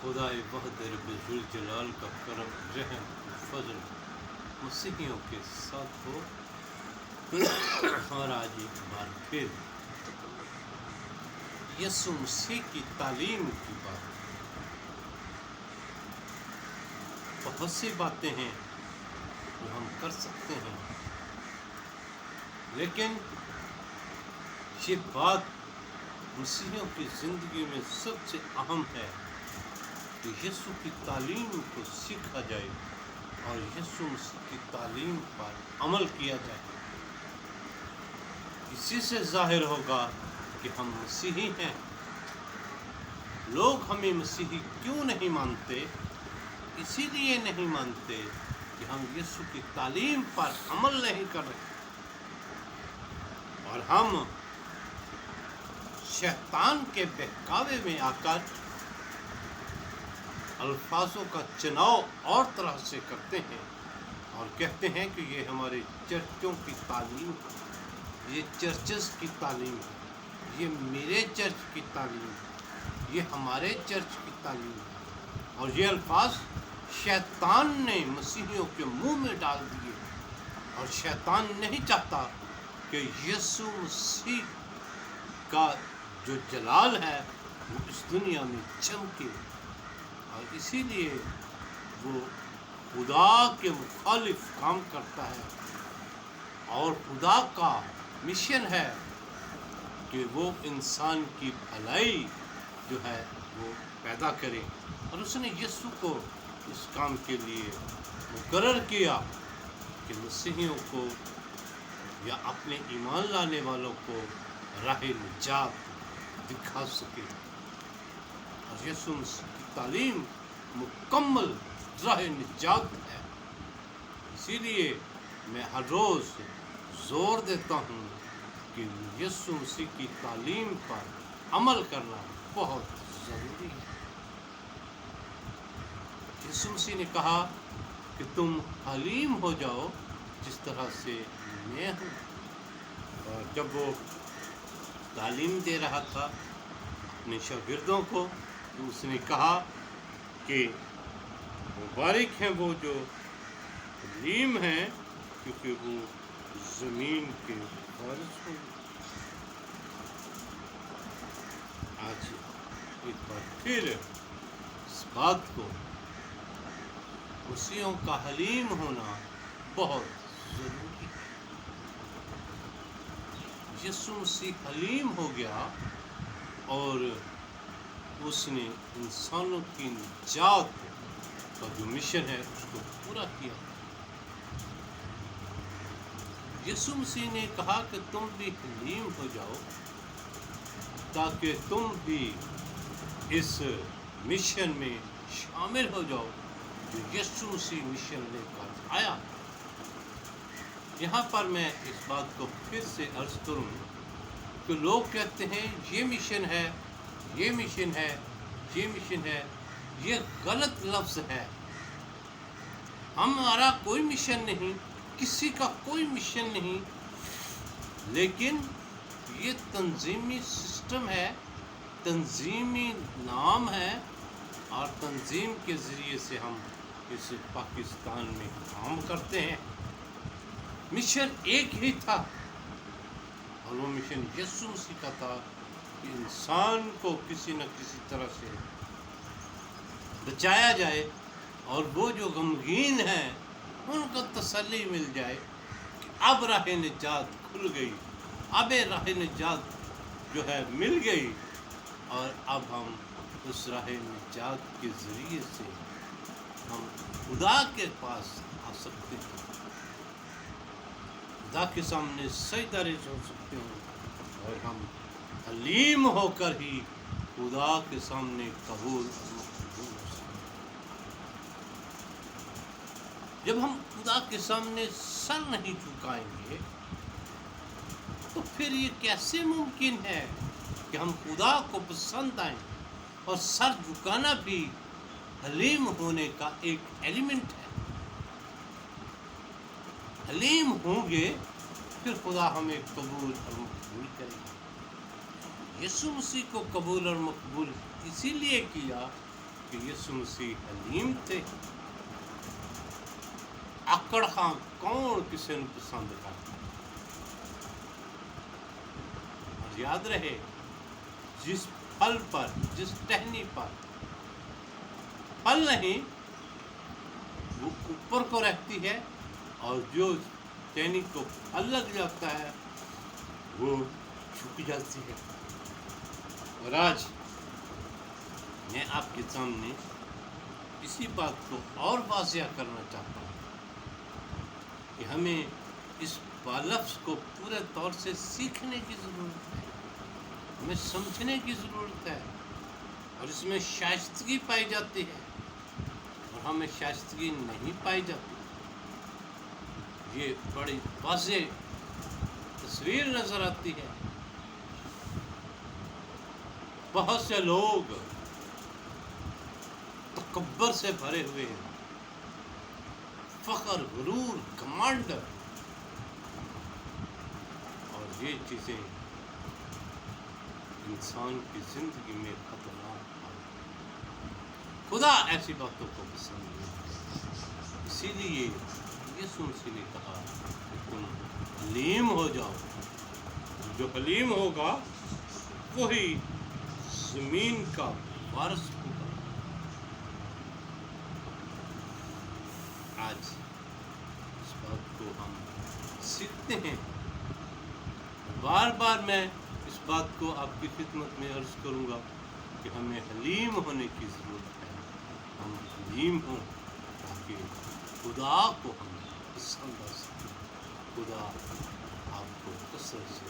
خدائے وحد رب ذوالجلال کا کرم رحم فضل مسیحیوں کے ساتھ ہو۔ اور آج ایک بار پھر یسوع مسیح کی تعلیم کی بات، بہت سی باتیں ہیں جو ہم کر سکتے ہیں، لیکن یہ بات مسیحیوں کی زندگی میں سب سے اہم ہے کہ یسوع کی تعلیم کو سیکھا جائے اور یسوع مسیح کی تعلیم پر عمل کیا جائے۔ اسی سے ظاہر ہوگا کہ ہم مسیحی ہیں۔ لوگ ہمیں مسیحی کیوں نہیں مانتے؟ اسی لیے نہیں مانتے کہ ہم یسوع کی تعلیم پر عمل نہیں کر رہے، اور ہم شیطان کے بہکاوے میں آ کر الفاظوں کا چناؤ اور طرح سے کرتے ہیں اور کہتے ہیں کہ یہ ہمارے چرچوں کی تعلیم ہے، یہ چرچز کی تعلیم ہے، یہ میرے چرچ کی تعلیم ہے، یہ ہمارے چرچ کی تعلیم ہے، اور یہ الفاظ شیطان نے مسیحیوں کے منہ میں ڈال دیے، اور شیطان نہیں چاہتا کہ یسوع مسیح کا جو جلال ہے وہ اس دنیا میں چمکے، اور اسی لیے وہ خدا کے مخالف کام کرتا ہے، اور خدا کا مشن ہے کہ وہ انسان کی بھلائی جو ہے وہ پیدا کرے، اور اس نے یسوع کو اس کام کے لیے مقرر کیا کہ مسیحیوں کو یا اپنے ایمان لانے والوں کو راہ نجات دکھا سکے، اور یسوع مسیح کی تعلیم مکمل راہ نجات ہے۔ اسی لیے میں ہر روز زور دیتا ہوں کہ یسوع مسیح کی تعلیم پر عمل کرنا بہت ضروری ہے۔ یسوع مسیح نے کہا کہ تم حلیم ہو جاؤ جس طرح سے میں ہوں، اور جب وہ تعلیم دے رہا تھا اپنے شاگردوں کو تو اس نے کہا کہ مبارک ہیں وہ جو حلیم ہیں کیونکہ وہ زمین کے وارث ہوں گے۔ آج ایک بار پھر اس بات کو، مسیحیوں کا حلیم ہونا بہت ضروری ہے۔ یسوع مسیح حلیم ہو گیا اور اس نے انسانوں کی نجات کا جو مشن ہے اس کو پورا کیا۔ یسوع مسیح نے کہا کہ تم بھی حلیم ہو جاؤ تاکہ تم بھی اس مشن میں شامل ہو جاؤ جو یسوع مسیح مشن لے کر آیا۔ یہاں پر میں اس بات کو پھر سے عرض کروں کہ لوگ کہتے ہیں یہ مشن ہے، یہ مشن ہے، یہ مشن ہے۔ یہ غلط لفظ ہے۔ ہمارا کوئی مشن نہیں، کسی کا کوئی مشن نہیں، لیکن یہ تنظیمی سسٹم ہے، تنظیمی نام ہے، اور تنظیم کے ذریعے سے ہم اس پاکستان میں کام کرتے ہیں۔ مشن ایک ہی تھا، اور وہ مشن یسوع مسیح کا تھا کہ انسان کو کسی نہ کسی طرح سے بچایا جائے، اور وہ جو غمگین ہیں ان کو تسلی مل جائے کہ اب راہ نجات کھل گئی، اب راہ نجات جو ہے مل گئی، اور اب ہم اس راہ نجات کے ذریعے سے ہم خدا کے پاس آ سکتے ہیں، خدا کے سامنے سجدہ ریز ہو سکتے ہیں، اور ہم حلیم ہو کر ہی خدا کے سامنے قبول اور مقبول ہو سکتے ہیں۔ جب ہم خدا کے سامنے سر نہیں جھکائیں گے تو پھر یہ کیسے ممکن ہے کہ ہم خدا کو پسند آئیں؟ اور سر جھکانا بھی حلیم ہونے کا ایک ایلیمنٹ ہے۔ حلیم ہوں گے پھر خدا ہمیں قبول اور مقبول کرے گا۔ یسوع مسیح کو قبول اور مقبول اسی لیے کیا کہ یسوع مسیح حلیم تھے. آکڑ خاں کون کسی نے پسند کرتا. اور یاد رہے جس پھل پر جس ٹہنی پر پھل نہیں وہ اوپر کو رہتی ہے اور جو ٹہنی کو پھل لگ جاتا ہے وہ جھک جاتی ہے. اور آج میں آپ کے سامنے اسی بات کو اور واضح کرنا چاہتا ہوں کہ ہمیں اس لفظ کو پورے طور سے سیکھنے کی ضرورت ہے. ہمیں سمجھنے کی ضرورت ہے اور اس میں شائستگی پائی جاتی ہے اور ہمیں شائستگی نہیں پائی جاتی. یہ بڑی واضح تصویر نظر آتی ہے. بہت سے لوگ تکبر سے بھرے ہوئے ہیں. فخر، غرور، گھمنڈ، اور یہ چیزیں انسان کی زندگی میں خطرناک ہیں. خدا ایسی باتوں کو پسند نہیں. اسی لیے یسوع مسیح نے کہا کہ تم حلیم ہو جاؤ. جو حلیم ہوگا وہی زمین کا وارث ہوگا. آج اس بات کو ہم سیکھتے ہیں. بار بار میں اس بات کو آپ کی خدمت میں عرض کروں گا کہ ہمیں حلیم ہونے کی ضرورت ہے. ہم حلیم ہوں تاکہ خدا کو ہم پسند آ سکیں. خدا آپ کو کثرت سے